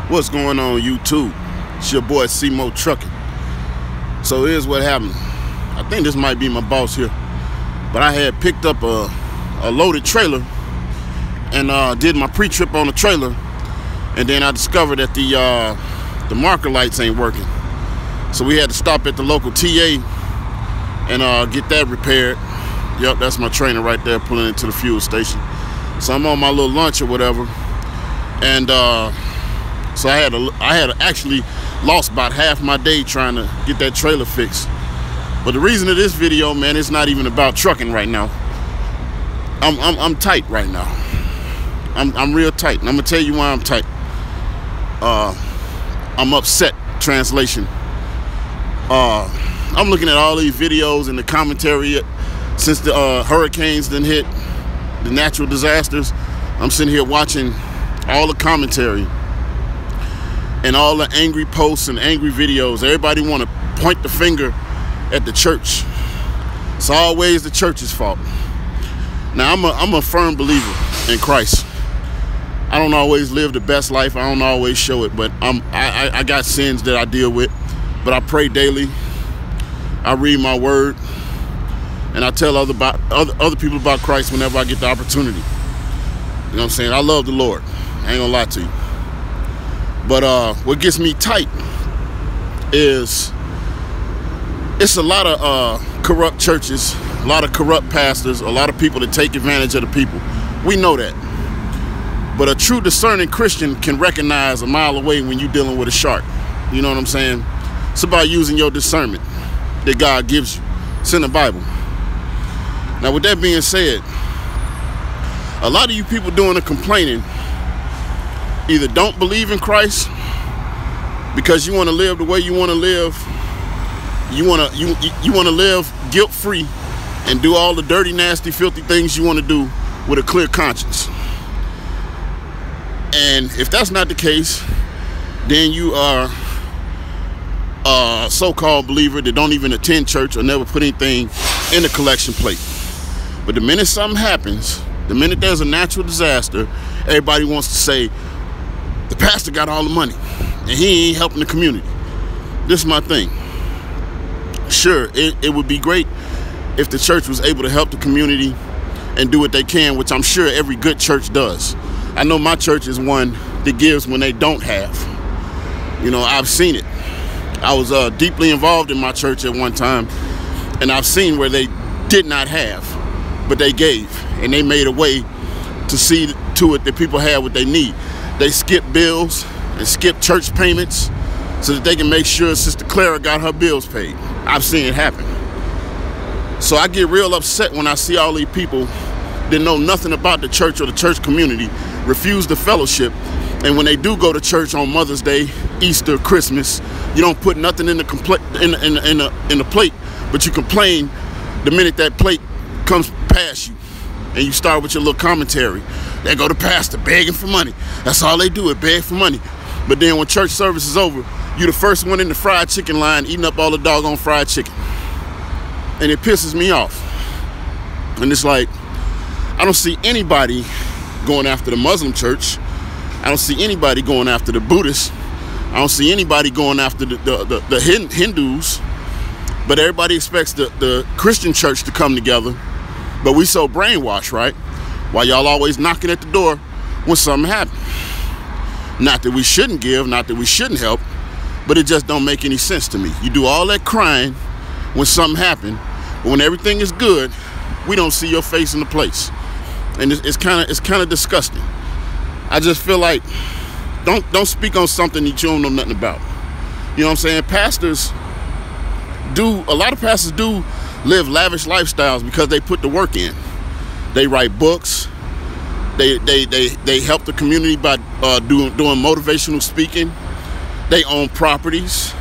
What's going on YouTube? It's your boy C-Mo Trucking. So here's what happened. I think this might be my boss here, but I had picked up a loaded trailer and did my pre-trip on the trailer, and then I discovered that the marker lights ain't working. So we had to stop at the local TA and get that repaired. Yep, that's my trainer right there pulling into the fuel station. So I'm on my little lunch or whatever, and so I had actually lost about half my day trying to get that trailer fixed. But the reason of this video, man, it's not even about trucking right now. I'm tight right now. I'm real tight, and I'm gonna tell you why I'm tight. I'm upset. Translation. I'm looking at all these videos and the commentary since the hurricanes done hit, the natural disasters. I'm sitting here watching all the commentary and all the angry posts and angry videos. Everybody want to point the finger at the church. It's always the church's fault. Now I'm a firm believer in Christ. I don't always live the best life. I don't always show it, but I got sins that I deal with. But I pray daily. I read my word, and I tell other people about Christ whenever I get the opportunity. You know what I'm saying? I love the Lord. I ain't gonna lie to you. But what gets me tight is it's a lot of corrupt churches, a lot of corrupt pastors, a lot of people that take advantage of the people. We know that. But a true discerning Christian can recognize a mile away when you're dealing with a shark. You know what I'm saying? It's about using your discernment that God gives you. It's in the Bible. Now, with that being said, a lot of you people doing the complaining either don't believe in Christ because you want to live the way you want to live. You want to live guilt-free and do all the dirty, nasty, filthy things you want to do with a clear conscience. And if that's not the case, then you are a so-called believer that don't even attend church or never put anything in the collection plate. But the minute something happens, the minute there's a natural disaster, everybody wants to say, the pastor got all the money and he ain't helping the community. This is my thing. Sure, it would be great if the church was able to help the community and do what they can, which I'm sure every good church does. I know my church is one that gives when they don't have. You know, I've seen it. I was deeply involved in my church at one time, and I've seen where they did not have, but they gave, and they made a way to see to it that people had what they need. They skipped bills and skipped church payments so that they can make sure Sister Clara got her bills paid. I've seen it happen. So I get real upset when I see all these people that know nothing about the church or the church community refuse the fellowship, and when they do go to church on Mother's Day, Easter, Christmas, you don't put nothing in the plate, but you complain the minute that plate comes past you, and you start with your little commentary. They go to pastor begging for money. That's all they do is beg for money. But then when church service is over, you the first one in the fried chicken line eating up all the doggone fried chicken. And it pisses me off. And it's like, I don't see anybody going after the Muslim church. I don't see anybody going after the Buddhists. I don't see anybody going after the Hindus. But everybody expects the Christian church to come together. But we so brainwashed, right? Why y'all always knocking at the door when something happens? Not that we shouldn't give, not that we shouldn't help, but it just don't make any sense to me. You do all that crying when something happened, but when everything is good, we don't see your face in the place. And it's kind of disgusting. I just feel like don't speak on something that you don't know nothing about. You know what I'm saying? A lot of pastors do live lavish lifestyles because they put the work in. They write books. They help the community by doing motivational speaking. They own properties.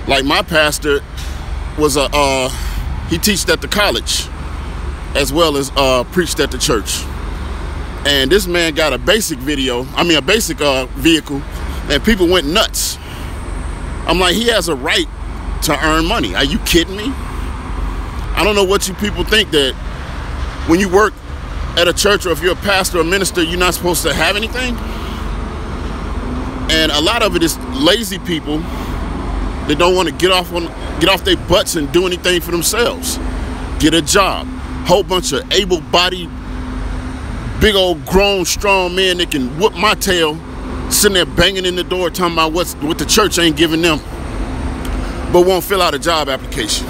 Like my pastor was he teached at the college as well as preached at the church. And this man got a basic vehicle, and people went nuts. I'm like, he has a right to earn money. Are you kidding me? I don't know what you people think, that when you work at a church or if you're a pastor or minister, you're not supposed to have anything? And a lot of it is lazy people that don't want to get off their butts and do anything for themselves. Get a job. Whole bunch of able-bodied, big old grown, strong men that can whoop my tail, sitting there banging in the door talking about what the church ain't giving them, but won't fill out a job application.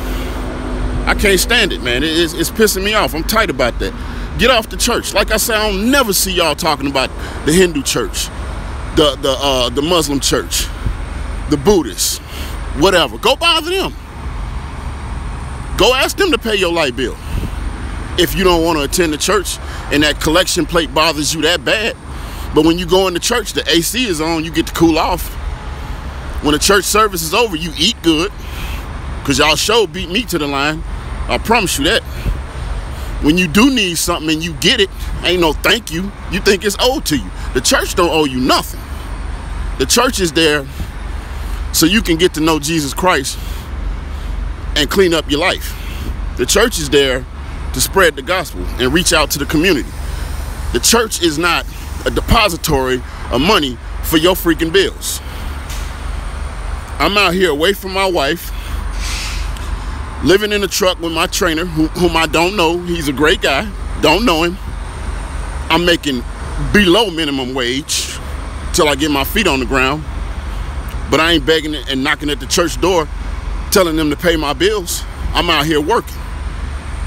I can't stand it, man. It's pissing me off. I'm tight about that. Get off the church. Like I said, I don't never see y'all talking about the Hindu church, the Muslim church, the Buddhists, whatever. Go bother them. Go ask them to pay your light bill. If you don't want to attend the church and that collection plate bothers you that bad. But when you go in the church, the AC is on, you get to cool off. When the church service is over, you eat good, because y'all sure beat me to the line. I promise you that. When you do need something and you get it, ain't no thank you. You think it's owed to you. The church don't owe you nothing. The church is there so you can get to know Jesus Christ and clean up your life. The church is there to spread the gospel and reach out to the community. The church is not a depository of money for your freaking bills. I'm out here away from my wife, living in a truck with my trainer, whom I don't know. He's a great guy. Don't know him. I'm making below minimum wage till I get my feet on the ground. But I ain't begging and knocking at the church door, telling them to pay my bills. I'm out here working.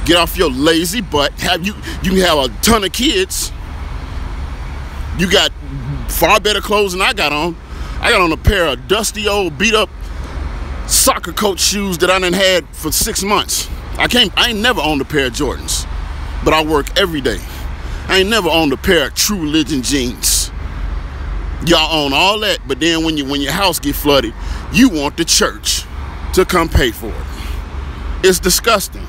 Get off your lazy butt. You can have a ton of kids. You got far better clothes than I got on. I got on a pair of dusty old beat up soccer coach shoes that I done had for 6 months. I ain't never owned a pair of Jordans, but I work every day. I ain't never owned a pair of True Religion jeans. Y'all own all that, but then when your house get flooded, you want the church to come pay for it. It's disgusting.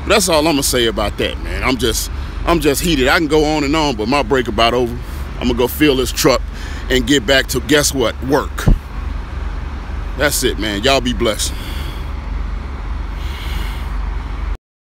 But that's all I'm gonna say about that, man. I'm just heated. I can go on, but my break about over. I'm gonna go fill this truck and get back to, guess what? Work. That's it, man. Y'all be blessed.